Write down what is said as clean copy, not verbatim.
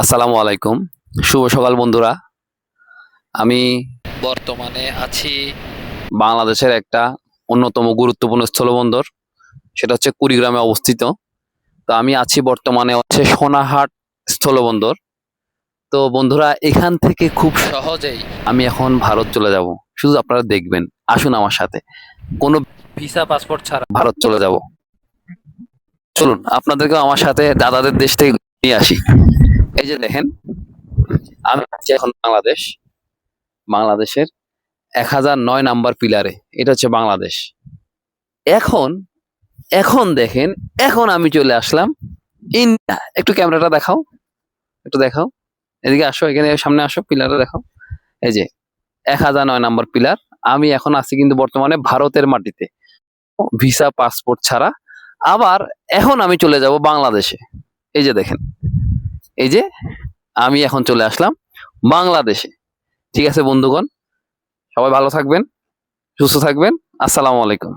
আসসালামু আলাইকুম। শুভ সকাল বন্ধুরা। আমি বর্তমানে আছি বাংলাদেশের একটা অন্যতম গুরুত্বপূর্ণ স্থলবন্দর, সেটা হচ্ছে কুড়িগ্রামে অবস্থিত। তো আমি আছি বর্তমানে হচ্ছে সোনাহাট স্থলবন্দর। তো বন্ধুরা, এখান থেকে খুব সহজেই আমি এখন ভারত চলে যাব। শুধু আপনারা দেখবেন, আসুন আমার সাথে, কোনো ভিসা পাসপোর্ট ছাড়া ভারত চলে যাব। চলুন আপনাদেরকে আমার সাথে দাদাদের দেশ থেকে নিয়ে আসি। এই যে দেখেন, আমি আছি এখন বাংলাদেশের 1009 নাম্বার পিলারে। এটা হচ্ছে বাংলাদেশ। এখন এখন দেখেন, এখন আমি চলে আসলাম ইন্ডিয়া। একটু ক্যামেরাটা দেখাও, একটু দেখাও, এদিকে আসো, এখানে সামনে আসো, পিলারে দেখাও। এই যে 1009 নাম্বার পিলার। আমি এখন আছি কিন্তু বর্তমানে ভারতের মাটিতে, ভিসা পাসপোর্ট ছাড়া। আবার এখন আমি চলে যাব বাংলাদেশে। এই যে দেখেন, এই যে আমি এখন চলে আসলাম বাংলাদেশে। ঠিক আছে বন্ধুগণ, সবাই ভালো থাকবেন, সুস্থ থাকবেন। আসসালামু আলাইকুম।